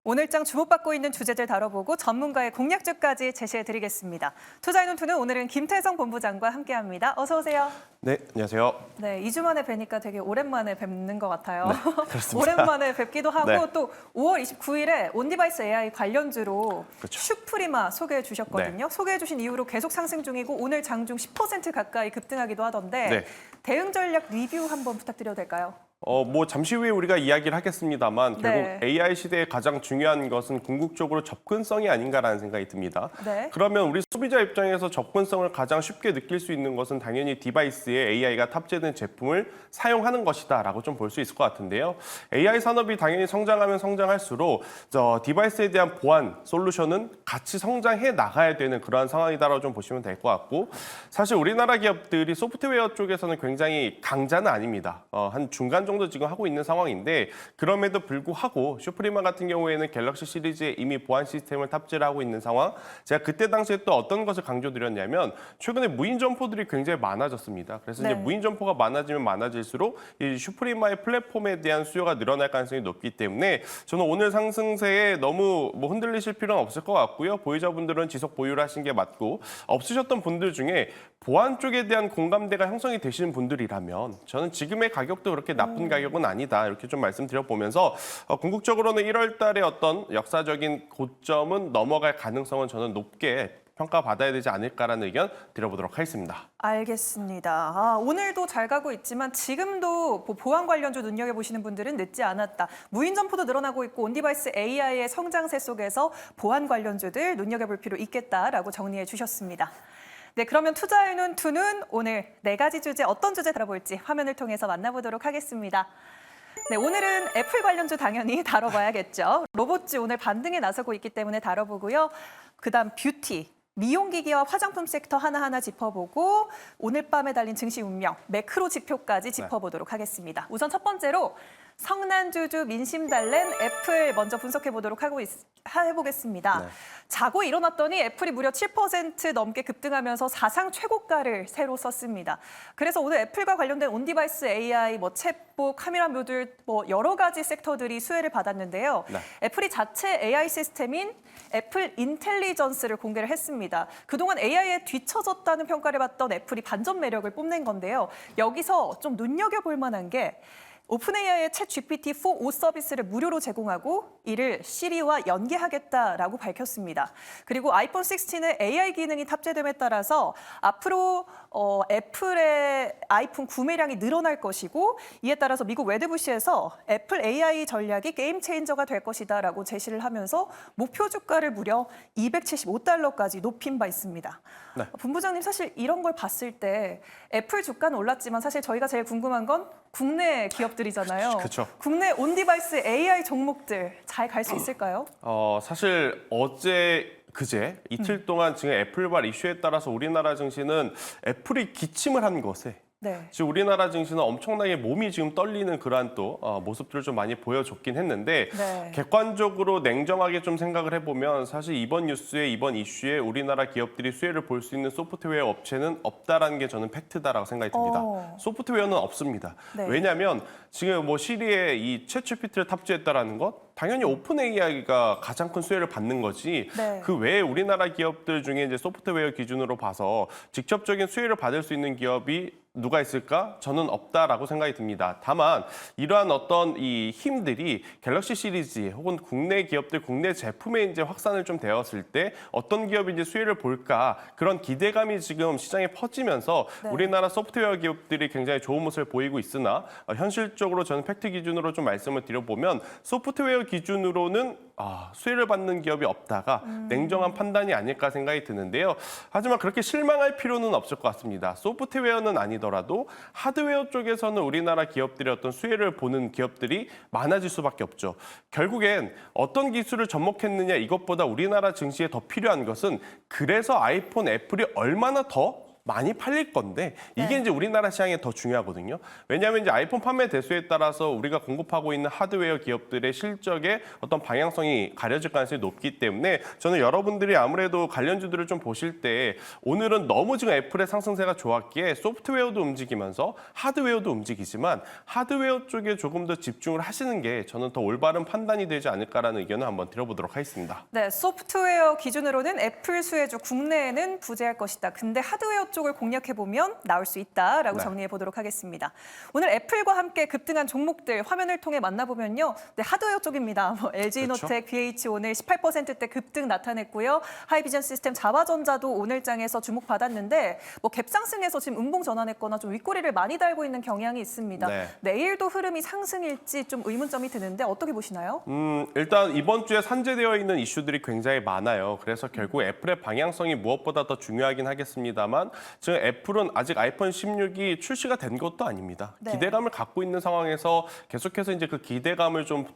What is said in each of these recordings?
오늘장 주목받고 있는 주제들 다뤄보고 전문가의 공략주까지 제시해드리겠습니다. 투자의 눈투는 오늘은 김태성 본부장과 함께합니다. 어서 오세요. 네, 안녕하세요. 네, 2주 만에 뵈니까 되게 오랜만에 뵙는 것 같아요. 네, 그렇습니다. 오랜만에 뵙기도 하고 네. 또 5월 29일에 온디바이스 AI 관련주로 그렇죠. 슈프리마 소개해 주셨거든요. 네. 소개해 주신 이후로 계속 상승 중이고 오늘 장중 10% 가까이 급등하기도 하던데 네. 대응 전략 리뷰 한번 부탁드려도 될까요? 잠시 후에 우리가 이야기를 하겠습니다만 결국 네. AI 시대에 가장 중요한 것은 궁극적으로 접근성이 아닌가라는 생각이 듭니다. 네. 그러면 우리 소비자 입장에서 접근성을 가장 쉽게 느낄 수 있는 것은 당연히 디바이스에 AI가 탑재된 제품을 사용하는 것이다라고 좀 볼 수 있을 것 같은데요. AI 산업이 당연히 성장하면 성장할수록 디바이스에 대한 보안 솔루션은 같이 성장해 나가야 되는 그러한 상황이다라고 좀 보시면 될 것 같고 사실 우리나라 기업들이 소프트웨어 쪽에서는 굉장히 강자는 아닙니다. 한 중간 정도 지금 하고 있는 상황인데 그럼에도 불구하고 슈프리마 같은 경우에는 갤럭시 시리즈에 이미 보안 시스템을 탑재를 하고 있는 상황. 제가 그때 당시에 또 어떤 것을 강조드렸냐면 최근에 무인 점포들이 굉장히 많아졌습니다. 그래서 네. 이제 무인 점포가 많아지면 많아질수록 이 슈프리마의 플랫폼에 대한 수요가 늘어날 가능성이 높기 때문에 저는 오늘 상승세에 너무 흔들리실 필요는 없을 것 같고요. 보유자분들은 지속 보유를 하신 게 맞고 없으셨던 분들 중에 보안 쪽에 대한 공감대가 형성이 되시는 분들이라면 저는 지금의 가격도 그렇게 나쁜 가격은 아니다 이렇게 좀 말씀드려보면서 궁극적으로는 1월 달에 어떤 역사적인 고점은 넘어갈 가능성은 저는 높게 평가받아야 되지 않을까라는 의견 드려보도록 하겠습니다. 알겠습니다. 오늘도 잘 가고 있지만 지금도 보안 관련주 눈여겨보시는 분들은 늦지 않았다. 무인 점포도 늘어나고 있고 온디바이스 AI의 성장세 속에서 보안 관련주들 눈여겨볼 필요 있겠다라고 정리해 주셨습니다. 네, 그러면 투자의 눈투는 오늘 4가지 주제 어떤 주제 다뤄볼지 화면을 통해서 만나보도록 하겠습니다. 네, 오늘은 애플 관련주 당연히 다뤄봐야겠죠. 로봇주 오늘 반등에 나서고 있기 때문에 다뤄보고요. 그다음 뷰티, 미용기기와 화장품 섹터 하나하나 짚어보고 오늘 밤에 달린 증시 운명, 매크로 지표까지 짚어보도록 하겠습니다. 우선 첫 번째로 성난주주 민심 달랜 애플 먼저 분석해보도록 해보겠습니다. 네. 자고 일어났더니 애플이 무려 7% 넘게 급등하면서 사상 최고가를 새로 썼습니다. 그래서 오늘 애플과 관련된 온디바이스 AI, 챗봇, 카메라 모듈 여러 가지 섹터들이 수혜를 받았는데요. 네. 애플이 자체 AI 시스템인 애플 인텔리전스를 공개를 했습니다. 그동안 AI에 뒤처졌다는 평가를 받던 애플이 반전 매력을 뽐낸 건데요. 여기서 좀 눈여겨볼 만한 게 오픈 AI의 챗 GPT-4o 서비스를 무료로 제공하고 이를 시리와 연계하겠다라고 밝혔습니다. 그리고 아이폰 16에 AI 기능이 탑재됨에 따라서 앞으로 애플의 아이폰 구매량이 늘어날 것이고 이에 따라서 미국 웨드부시에서 애플 AI 전략이 게임 체인저가 될 것이다라고 제시를 하면서 목표 주가를 무려 $275까지 높인 바 있습니다. 네. 본부장님 사실 이런 걸 봤을 때 애플 주가는 올랐지만 사실 저희가 제일 궁금한 건 국내 기업들이잖아요. 그렇죠. 국내 온디바이스 AI 종목들 잘 갈 수 있을까요? 사실 그제 이틀 동안 지금 애플발 이슈에 따라서 우리나라 증시는 애플이 기침을 한 것에 네. 지금 우리나라 증시는 엄청나게 몸이 지금 떨리는 그러한 또 모습들을 좀 많이 보여줬긴 했는데 네. 객관적으로 냉정하게 좀 생각을 해보면 사실 이번 이슈에 우리나라 기업들이 수혜를 볼 수 있는 소프트웨어 업체는 없다라는 게 저는 팩트다라고 생각이 듭니다. 소프트웨어는 없습니다. 네. 왜냐하면 지금 시리에 이 챗GPT를 탑재했다라는 것 당연히 오픈 AI가 가장 큰 수혜를 받는 거지. 네. 그 외에 우리나라 기업들 중에 이제 소프트웨어 기준으로 봐서 직접적인 수혜를 받을 수 있는 기업이 누가 있을까? 저는 없다라고 생각이 듭니다. 다만 이러한 어떤 이 힘들이 갤럭시 시리즈 혹은 국내 기업들 국내 제품에 이제 확산을 좀 되었을 때 어떤 기업이 이제 수혜를 볼까 그런 기대감이 지금 시장에 퍼지면서 네. 우리나라 소프트웨어 기업들이 굉장히 좋은 모습을 보이고 있으나 현실적으로 저는 팩트 기준으로 좀 말씀을 드려보면 소프트웨어 기준으로는 수혜를 받는 기업이 없다가 냉정한 판단이 아닐까 생각이 드는데요. 하지만 그렇게 실망할 필요는 없을 것 같습니다. 소프트웨어는 아니더라도 하드웨어 쪽에서는 우리나라 기업들의 어떤 수혜를 보는 기업들이 많아질 수밖에 없죠. 결국엔 어떤 기술을 접목했느냐 이것보다 우리나라 증시에 더 필요한 것은 그래서 아이폰 애플이 얼마나 더 많이 팔릴 건데 이게 네. 이제 우리나라 시장에 더 중요하거든요. 왜냐하면 이제 아이폰 판매 대수에 따라서 우리가 공급하고 있는 하드웨어 기업들의 실적의 어떤 방향성이 가려질 가능성이 높기 때문에 저는 여러분들이 아무래도 관련주들을 좀 보실 때 오늘은 너무 지금 애플의 상승세가 좋았기에 소프트웨어도 움직이면서 하드웨어도 움직이지만 하드웨어 쪽에 조금 더 집중을 하시는 게 저는 더 올바른 판단이 되지 않을까라는 의견을 한번 드려보도록 하겠습니다. 네, 소프트웨어 기준으로는 애플 수혜주 국내에는 부재할 것이다. 근데 하드웨어 쪽을 공략해보면 나올 수 있다라고 네. 정리해 보도록 하겠습니다. 오늘 애플과 함께 급등한 종목들 화면을 통해 만나보면요. 네, 하드웨어 쪽입니다. LG이노텍, BH 오늘 18%대 급등 나타냈고요. 하이비전 시스템, 자바전자도 오늘장에서 주목받았는데 갭상승에서 지금 음봉 전환했거나 좀 윗꼬리를 많이 달고 있는 경향이 있습니다. 네. 내일도 흐름이 상승일지 좀 의문점이 드는데 어떻게 보시나요? 일단 이번 주에 산재되어 있는 이슈들이 굉장히 많아요. 그래서 결국 애플의 방향성이 무엇보다 더 중요하긴 하겠습니다만 지금 애플은 아직 아이폰 16이 출시가 된 것도 아닙니다. 네. 기대감을 갖고 있는 상황에서 계속해서 이제 그 기대감을 좀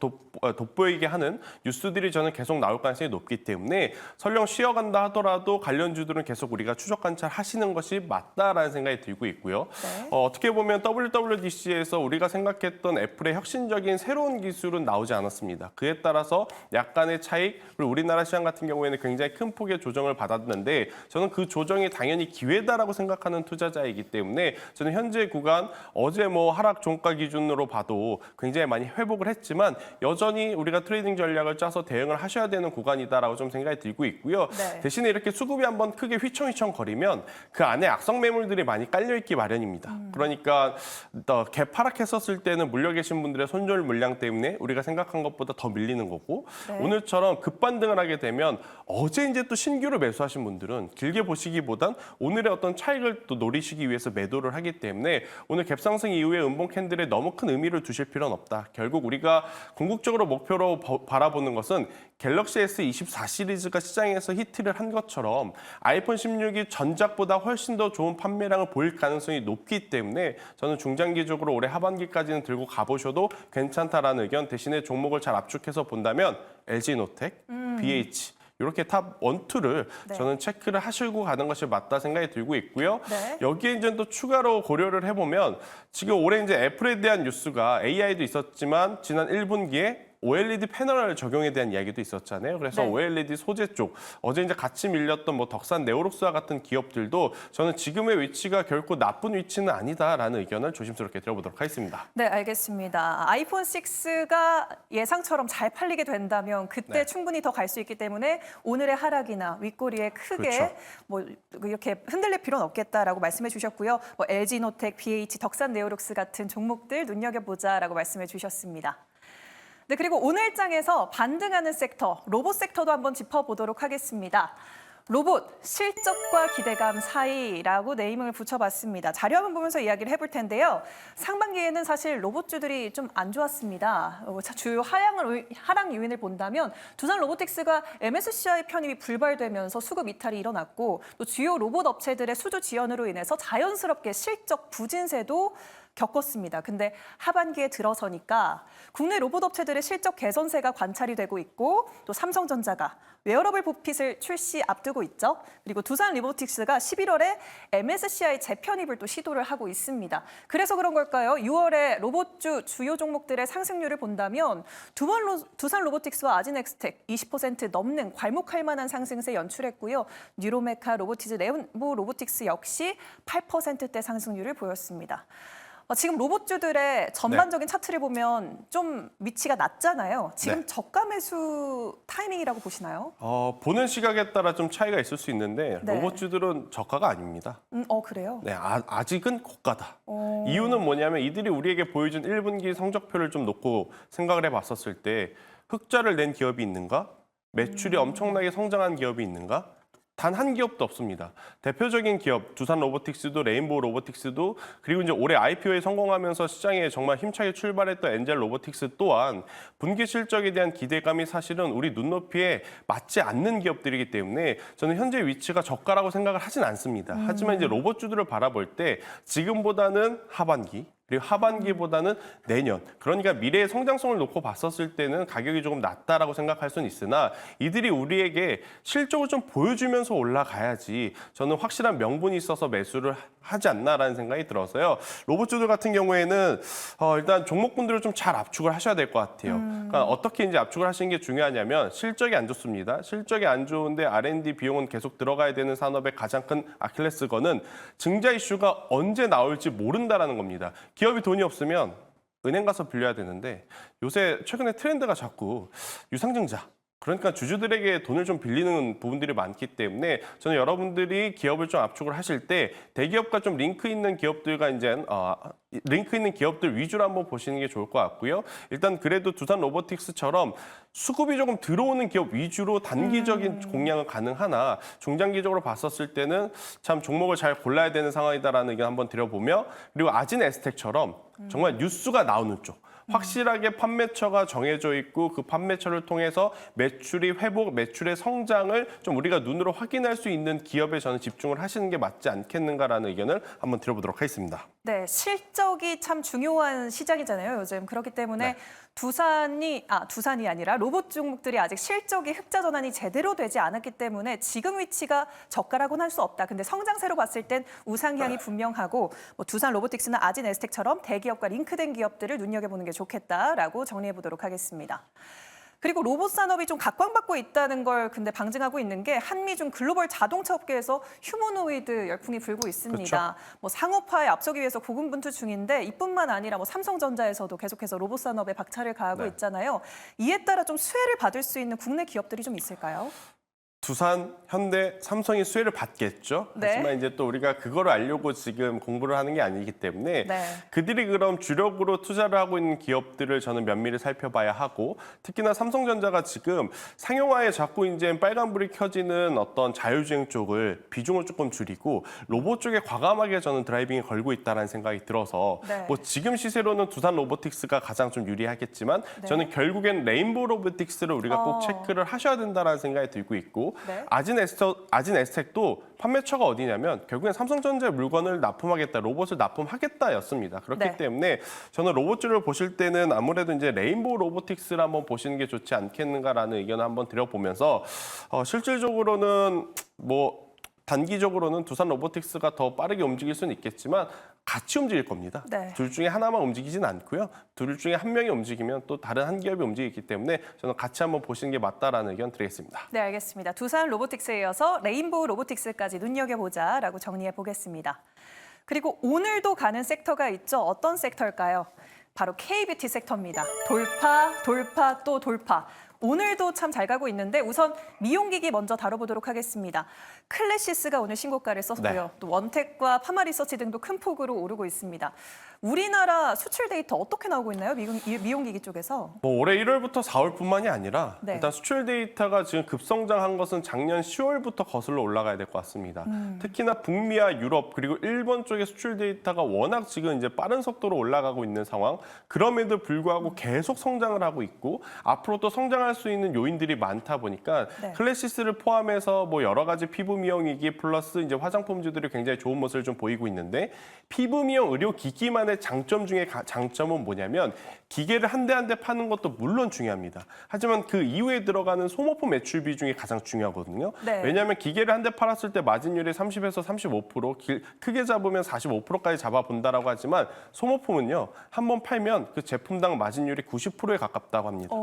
돋보이게 하는 뉴스들이 저는 계속 나올 가능성이 높기 때문에 설령 쉬어간다 하더라도 관련주들은 계속 우리가 추적 관찰하시는 것이 맞다라는 생각이 들고 있고요. 네. 어떻게 보면 WWDC에서 우리가 생각했던 애플의 혁신적인 새로운 기술은 나오지 않았습니다. 그에 따라서 약간의 차익, 그리고 우리나라 시장 같은 경우에는 굉장히 큰 폭의 조정을 받았는데 저는 그 조정이 당연히 기회다라고 생각하는 투자자이기 때문에 저는 현재 구간 어제 하락 종가 기준으로 봐도 굉장히 많이 회복을 했지만 여전히 우리가 트레이딩 전략을 짜서 대응을 하셔야 되는 구간이다라고 좀 생각이 들고 있고요. 네. 대신에 이렇게 수급이 한번 크게 휘청휘청 거리면 그 안에 악성 매물들이 많이 깔려 있기 마련입니다. 그러니까 갭 하락했었을 때는 물려 계신 분들의 손절 물량 때문에 우리가 생각한 것보다 더 밀리는 거고 네. 오늘처럼 급반등을 하게 되면 어제 이제 또 신규로 매수하신 분들은 길게 보시기보단 오늘의 어떤 차익을 또 노리시기 위해서 매도를 하기 때문에 오늘 갭상승 이후에 음봉 캔들에 너무 큰 의미를 두실 필요는 없다. 결국 우리가 궁극적으로 목표로 바라보는 것은 갤럭시 S24 시리즈가 시장에서 히트를 한 것처럼 아이폰 16이 전작보다 훨씬 더 좋은 판매량을 보일 가능성이 높기 때문에 저는 중장기적으로 올해 하반기까지는 들고 가보셔도 괜찮다라는 의견 대신에 종목을 잘 압축해서 본다면 LG이노텍, BH 이렇게 탑 1, 2를 네. 저는 체크를 하시고 가는 것이 맞다 생각이 들고 있고요. 네. 여기에 이제 또 추가로 고려를 해보면 지금 올해 이제 애플에 대한 뉴스가 AI도 있었지만 지난 1분기에 OLED 패널 적용에 대한 이야기도 있었잖아요. 그래서 네. OLED 소재 쪽 어제 이제 같이 밀렸던 덕산 네오록스와 같은 기업들도 저는 지금의 위치가 결코 나쁜 위치는 아니다라는 의견을 조심스럽게 들어보도록 하겠습니다. 네, 알겠습니다. 아이폰 6가 예상처럼 잘 팔리게 된다면 그때 네. 충분히 더 갈 수 있기 때문에 오늘의 하락이나 윗꼬리에 크게 그렇죠. 이렇게 흔들릴 필요는 없겠다라고 말씀해 주셨고요. LG노텍, BH, 덕산 네오록스 같은 종목들 눈여겨보자라고 말씀해 주셨습니다. 네, 그리고 오늘장에서 반등하는 섹터, 로봇 섹터도 한번 짚어보도록 하겠습니다. 로봇, 실적과 기대감 사이라고 네이밍을 붙여봤습니다. 자료 한번 보면서 이야기를 해볼 텐데요. 상반기에는 사실 로봇주들이 좀 안 좋았습니다. 주요 하락 요인을 본다면 두산 로보틱스가 MSCI 편입이 불발되면서 수급 이탈이 일어났고 또 주요 로봇 업체들의 수주 지연으로 인해서 자연스럽게 실적 부진세도 겪었습니다. 근데 하반기에 들어서니까 국내 로봇 업체들의 실적 개선세가 관찰이 되고 있고 또 삼성전자가 웨어러블 복핏을 출시 앞두고 있죠. 그리고 두산 로보틱스가 11월에 MSCI 재편입을 또 시도를 하고 있습니다. 그래서 그런 걸까요? 6월에 로봇주 주요 종목들의 상승률을 본다면 두산 로보틱스와 아지넥스텍 20% 넘는 괄목할 만한 상승세 연출했고요. 뉴로메카 로보티즈, 레온보 로보틱스 역시 8%대 상승률을 보였습니다. 지금 로봇주들의 전반적인 차트를 보면 좀 위치가 낮잖아요. 지금 네. 저가 매수 타이밍이라고 보시나요? 보는 시각에 따라 좀 차이가 있을 수 있는데 네. 로봇주들은 저가가 아닙니다. 그래요? 네, 아직은 고가다. 어. 이유는 뭐냐면 이들이 우리에게 보여준 1분기 성적표를 좀 놓고 생각을 해봤었을 때 흑자를 낸 기업이 있는가? 매출이 엄청나게 성장한 기업이 있는가? 단 한 기업도 없습니다. 대표적인 기업 두산 로보틱스도 레인보우 로보틱스도 그리고 이제 올해 IPO에 성공하면서 시장에 정말 힘차게 출발했던 엔젤 로보틱스 또한 분기 실적에 대한 기대감이 사실은 우리 눈높이에 맞지 않는 기업들이기 때문에 저는 현재 위치가 저가라고 생각을 하진 않습니다. 하지만 이제 로봇주들을 바라볼 때 지금보다는 하반기 그리고 하반기보다는 내년. 그러니까 미래의 성장성을 놓고 봤었을 때는 가격이 조금 낮다라고 생각할 수는 있으나 이들이 우리에게 실적을 좀 보여주면서 올라가야지 저는 확실한 명분이 있어서 매수를 하지 않나라는 생각이 들어서요. 로봇주들 같은 경우에는 일단 종목군들을 좀 잘 압축을 하셔야 될 것 같아요. 그러니까 어떻게 이제 압축을 하시는 게 중요하냐면 실적이 안 좋습니다. 실적이 안 좋은데 R&D 비용은 계속 들어가야 되는 산업의 가장 큰 아킬레스건은 증자 이슈가 언제 나올지 모른다라는 겁니다. 기업이 돈이 없으면 은행 가서 빌려야 되는데 요새 최근에 트렌드가 자꾸 유상증자. 그러니까 주주들에게 돈을 좀 빌리는 부분들이 많기 때문에 저는 여러분들이 기업을 좀 압축을 하실 때 대기업과 좀 링크 있는 기업들과 이제 링크 있는 기업들 위주로 한번 보시는 게 좋을 것 같고요. 일단 그래도 두산 로보틱스처럼 수급이 조금 들어오는 기업 위주로 단기적인 공략은 가능하나 중장기적으로 봤었을 때는 참 종목을 잘 골라야 되는 상황이다라는 의견 한번 드려보며 그리고 아진 에스텍처럼 정말 뉴스가 나오는 쪽. 확실하게 판매처가 정해져 있고 그 판매처를 통해서 매출이 회복, 매출의 성장을 좀 우리가 눈으로 확인할 수 있는 기업에 저는 집중을 하시는 게 맞지 않겠는가라는 의견을 한번 드려보도록 하겠습니다. 네, 실적이 참 중요한 시장이잖아요, 요즘. 그렇기 때문에 네. 두산이 아니라 로봇 종목들이 아직 실적이 흑자 전환이 제대로 되지 않았기 때문에 지금 위치가 저가라고는 할 수 없다. 근데 성장세로 봤을 땐 우상향이 분명하고 뭐 두산 로보틱스나 아진 에스텍처럼 대기업과 링크된 기업들을 눈여겨보는 게 좋겠다라고 정리해 보도록 하겠습니다. 그리고 로봇 산업이 좀 각광받고 있다는 걸 근데 방증하고 있는 게 한미중 글로벌 자동차 업계에서 휴머노이드 열풍이 불고 있습니다. 그렇죠. 뭐 상업화에 앞서기 위해서 고군분투 중인데 이뿐만 아니라 뭐 삼성전자에서도 계속해서 로봇 산업에 박차를 가하고 네. 있잖아요. 이에 따라 좀 수혜를 받을 수 있는 국내 기업들이 좀 있을까요? 두산, 현대, 삼성이 수혜를 받겠죠. 네. 하지만 이제 또 우리가 그거를 알려고 지금 공부를 하는 게 아니기 때문에 네. 그들이 그럼 주력으로 투자를 하고 있는 기업들을 저는 면밀히 살펴봐야 하고 특히나 삼성전자가 지금 상용화에 자꾸 이제 빨간불이 켜지는 어떤 자율주행 쪽을 비중을 조금 줄이고 로봇 쪽에 과감하게 저는 드라이빙을 걸고 있다는 생각이 들어서 네. 뭐 지금 시세로는 두산 로보틱스가 가장 좀 유리하겠지만 네. 저는 결국엔 레인보우 로보틱스를 우리가 꼭 체크를 하셔야 된다는 생각이 들고 있고 네. 아진 에스텍도 판매처가 어디냐면 결국엔 삼성전자의 물건을 납품하겠다, 로봇을 납품하겠다였습니다. 그렇기 네. 때문에 저는 로봇주를 보실 때는 아무래도 이제 레인보우 로보틱스를 한번 보시는 게 좋지 않겠는가라는 의견을 한번 드려보면서 실질적으로는 뭐 단기적으로는 두산 로보틱스가 더 빠르게 움직일 수는 있겠지만 같이 움직일 겁니다. 네. 둘 중에 하나만 움직이진 않고요. 둘 중에 한 명이 움직이면 또 다른 한 기업이 움직이기 때문에 저는 같이 한번 보시는 게 맞다라는 의견 드리겠습니다. 네, 알겠습니다. 두산 로보틱스에 이어서 레인보우 로보틱스까지 눈여겨보자라고 정리해 보겠습니다. 그리고 오늘도 가는 섹터가 있죠. 어떤 섹터일까요? 바로 K뷰티 섹터입니다. 돌파, 또 돌파. 오늘도 참 잘 가고 있는데 우선 미용기기 먼저 다뤄보도록 하겠습니다. 클래시스가 오늘 신고가를 썼고요. 네. 또 원텍과 파마리서치 등도 큰 폭으로 오르고 있습니다. 우리나라 수출 데이터 어떻게 나오고 있나요? 미용기기 쪽에서? 뭐 올해 1월부터 4월뿐만이 아니라 네. 일단 수출 데이터가 지금 급성장한 것은 작년 10월부터 거슬러 올라가야 될 것 같습니다. 특히나 북미와 유럽 그리고 일본 쪽의 수출 데이터가 워낙 지금 이제 빠른 속도로 올라가고 있는 상황. 그럼에도 불구하고 계속 성장을 하고 있고 앞으로 또 성장할 수 있는 요인들이 많다 보니까 네. 클래시스를 포함해서 뭐 여러 가지 피부 미용이기 플러스 이제 화장품주들이 굉장히 좋은 모습을 좀 보이고 있는데 피부 미용 의료 기기만의 장점 중에 장점은 뭐냐면 기계를 한 대 한 대 파는 것도 물론 중요합니다. 하지만 그 이후에 들어가는 소모품 매출 비중이 가장 중요하거든요. 네. 왜냐하면 기계를 한 대 팔았을 때 마진율이 30에서 35%, 크게 잡으면 45%까지 잡아본다라고 하지만 소모품은요. 한 번 팔면 그 제품당 마진율이 90%에 가깝다고 합니다.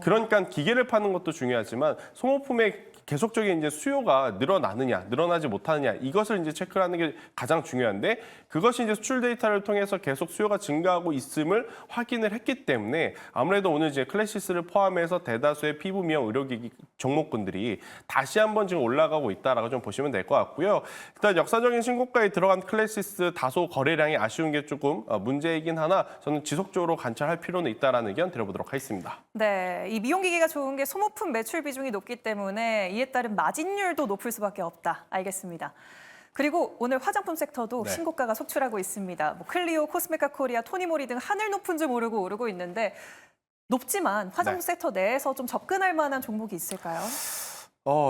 그러니까 기계를 파는 것도 중요하지만 소모품의 계속적인 이제 수요가 늘어나느냐, 늘어나지 못하느냐 이것을 이제 체크하는 게 가장 중요한데 그것이 이제 수출 데이터를 통해서 계속 수요가 증가하고 있음을 확인을 했기 때문에 아무래도 오늘 이제 클래시스를 포함해서 대다수의 피부 미용 의료기기 종목군들이 다시 한번 지금 올라가고 있다라고 좀 보시면 될 것 같고요. 일단 역사적인 신고가에 들어간 클래시스 다소 거래량이 아쉬운 게 조금 문제이긴 하나 저는 지속적으로 관찰할 필요는 있다라는 의견 드려보도록 하겠습니다. 네, 이 미용기기가 좋은 게 소모품 매출 비중이 높기 때문에 이에 따른 마진율도 높을 수밖에 없다. 알겠습니다. 그리고 오늘 화장품 섹터도 네. 신고가가 속출하고 있습니다. 뭐 클리오, 코스메카 코리아, 토니모리 등 하늘 높은 줄 모르고 오르고 있는데 높지만 화장품 네. 섹터 내에서 좀 접근할 만한 종목이 있을까요?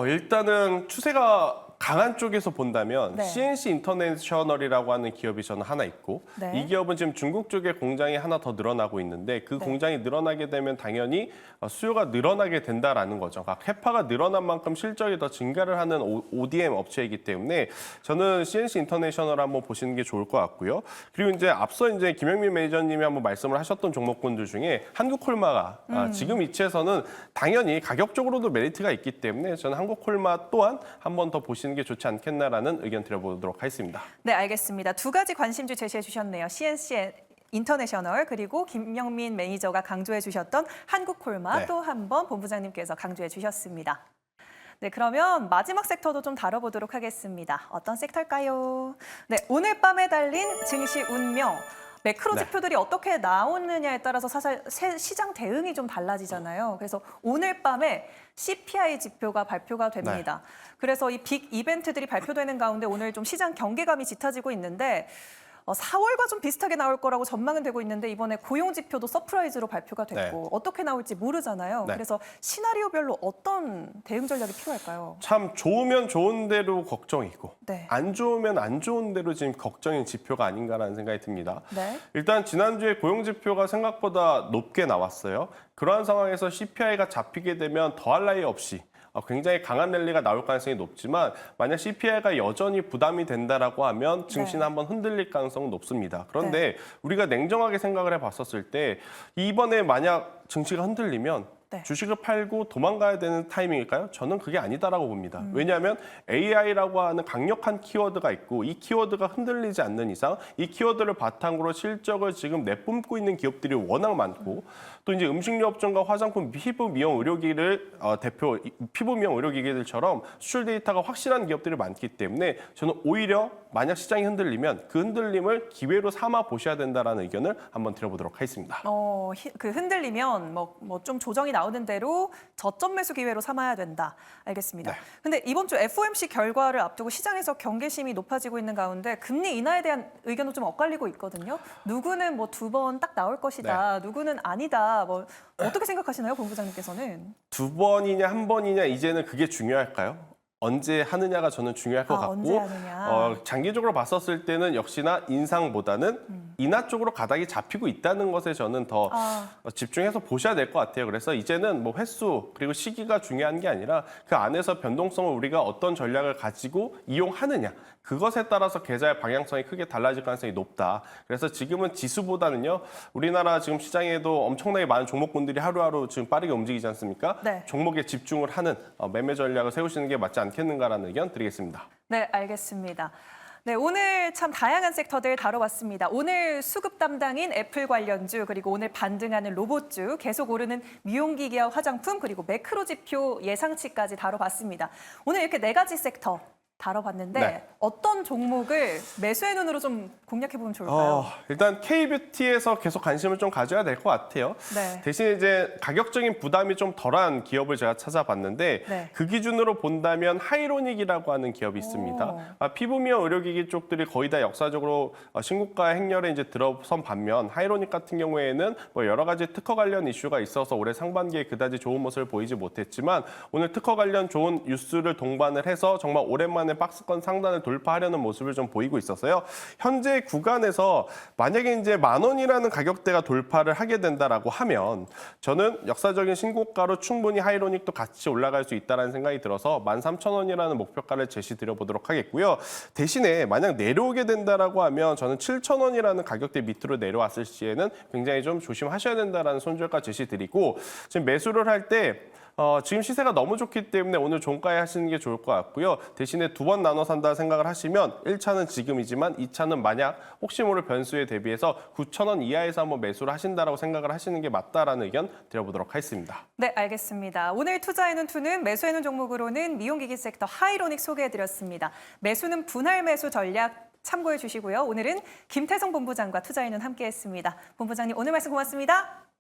일단은 추세가 강한 쪽에서 본다면 네. CNC 인터내셔널이라고 하는 기업이 저는 하나 있고 네. 이 기업은 지금 중국 쪽에 공장이 하나 더 늘어나고 있는데 그 네. 공장이 늘어나게 되면 당연히 수요가 늘어나게 된다라는 거죠. 그러니까 캐파가 늘어난 만큼 실적이 더 증가를 하는 ODM 업체이기 때문에 저는 CNC 인터내셔널 한번 보시는 게 좋을 것 같고요. 그리고 이제 앞서 이제 김영민 매니저님이 한번 말씀을 하셨던 종목군들 중에 한국콜마가 지금 위치에서는 당연히 가격적으로도 메리트가 있기 때문에 저는 한국콜마 또한 한 번 더 보시는 게 좋지 않겠나라는 의견 드려보도록 하겠습니다. 네, 알겠습니다. 두 가지 관심주 제시해 주셨네요. CNC 인터내셔널 그리고 김영민 매니저가 강조해 주셨던 한국콜마 네. 또 한 번 본부장님께서 강조해 주셨습니다. 네, 그러면 마지막 섹터도 좀 다뤄보도록 하겠습니다. 어떤 섹터일까요? 네, 오늘 밤에 달린 증시 운명. 매크로 네. 지표들이 어떻게 나오느냐에 따라서 사실 시장 대응이 좀 달라지잖아요. 그래서 오늘 밤에 CPI 지표가 발표가 됩니다. 그래서 이 빅 이벤트들이 발표되는 가운데 오늘 좀 시장 경계감이 짙어지고 있는데 4월과 좀 비슷하게 나올 거라고 전망은 되고 있는데 이번에 고용 지표도 서프라이즈로 발표가 됐고 어떻게 나올지 모르잖아요. 네. 그래서 시나리오별로 어떤 대응 전략이 필요할까요? 참 좋으면 좋은 대로 걱정이고 네. 안 좋으면 안 좋은 대로 지금 걱정인 지표가 아닌가라는 생각이 듭니다. 네. 일단 지난주에 고용 지표가 생각보다 높게 나왔어요. 그러한 상황에서 CPI가 잡히게 되면 더할 나위 없이 굉장히 강한 랠리가 나올 가능성이 높지만 만약 CPI가 여전히 부담이 된다라고 하면 증시는 네. 한번 흔들릴 가능성은 높습니다. 그런데 우리가 냉정하게 생각을 해봤었을 때 이번에 만약 증시가 흔들리면 네. 주식을 팔고 도망가야 되는 타이밍일까요? 저는 그게 아니다라고 봅니다. 왜냐하면 AI라고 하는 강력한 키워드가 있고 이 키워드가 흔들리지 않는 이상 이 키워드를 바탕으로 실적을 지금 내뿜고 있는 기업들이 워낙 많고 또 이제 음식료 업종과 화장품, 피부 미용 의료기를 대표 피부 미용 의료기기들처럼 수출 데이터가 확실한 기업들이 많기 때문에 저는 오히려 만약 시장이 흔들리면 그 흔들림을 기회로 삼아 보셔야 된다라는 의견을 한번 드려보도록 하겠습니다. 그 흔들리면 뭐 좀 조정이 나오는 대로 저점 매수 기회로 삼아야 된다. 알겠습니다. 네. 근데 이번 주 FOMC 결과를 앞두고 시장에서 경계심이 높아지고 있는 가운데 금리 인하에 대한 의견도 좀 엇갈리고 있거든요. 누구는 뭐 2번 딱 나올 것이다. 누구는 아니다. 뭐 어떻게 생각하시나요, 본부장님께서는? 2번이냐 1번이냐 이제는 그게 중요할까요? 언제 하느냐가 저는 중요할 것 같고 언제 하느냐. 장기적으로 봤었을 때는 역시나 인상보다는 인하 쪽으로 가닥이 잡히고 있다는 것에 저는 더 집중해서 보셔야 될 것 같아요. 그래서 이제는 뭐 횟수 그리고 시기가 중요한 게 아니라 그 안에서 변동성을 우리가 어떤 전략을 가지고 이용하느냐 그것에 따라서 계좌의 방향성이 크게 달라질 가능성이 높다. 그래서 지금은 지수보다는요. 우리나라 지금 시장에도 엄청나게 많은 종목군들이 하루하루 지금 빠르게 움직이지 않습니까? 네. 종목에 집중을 하는 매매 전략을 세우시는 게 맞지 않겠는가라는 의견 드리겠습니다. 네, 알겠습니다. 네, 오늘 참 다양한 섹터들 다뤄봤습니다. 오늘 수급 담당인 애플 관련주, 그리고 오늘 반등하는 로봇주, 계속 오르는 미용기기와 화장품, 그리고 매크로 지표 예상치까지 다뤄봤습니다. 오늘 이렇게 4가지 섹터 다뤄봤는데 네. 어떤 종목을 매수의 눈으로 좀 공략해보면 좋을까요? 일단 K뷰티에서 계속 관심을 좀 가져야 될 것 같아요. 네. 대신 이제 가격적인 부담이 좀 덜한 기업을 제가 찾아봤는데 네. 그 기준으로 본다면 하이로닉이라고 하는 기업이 있습니다. 피부 미용 의료기기 쪽들이 거의 다 역사적으로 신고가 행렬에 이제 들어선 반면 하이로닉 같은 경우에는 뭐 여러 가지 특허 관련 이슈가 있어서 올해 상반기에 그다지 좋은 모습을 보이지 못했지만 오늘 특허 관련 좋은 뉴스를 동반을 해서 정말 오랜만에 박스권 상단을 돌파하려는 모습을 좀 보이고 있어서요. 현재 구간에서 만약에 이제 10,000원이라는 가격대가 돌파를 하게 된다라고 하면 저는 역사적인 신고가로 충분히 하이로닉도 같이 올라갈 수 있다는 생각이 들어서 13,000원이라는 목표가를 제시드려 보도록 하겠고요. 대신에 만약 내려오게 된다라고 하면 저는 7,000원이라는 가격대 밑으로 내려왔을 시에는 굉장히 좀 조심하셔야 된다라는 손절가 제시드리고 지금 매수를 할 때 지금 시세가 너무 좋기 때문에 오늘 종가에 하시는 게 좋을 것 같고요. 대신에 2번 나눠 산다 생각을 하시면 1차는 지금이지만 2차는 만약 혹시 모를 변수에 대비해서 9,000원 이하에서 한번 매수를 하신다라고 생각을 하시는 게 맞다라는 의견 드려보도록 하겠습니다. 네, 알겠습니다. 오늘 투자에는 투는 매수에는 종목으로는 미용기기 섹터 하이로닉 소개해드렸습니다. 매수는 분할 매수 전략 참고해 주시고요. 오늘은 김태성 본부장과 투자에는 함께했습니다. 본부장님 오늘 말씀 고맙습니다.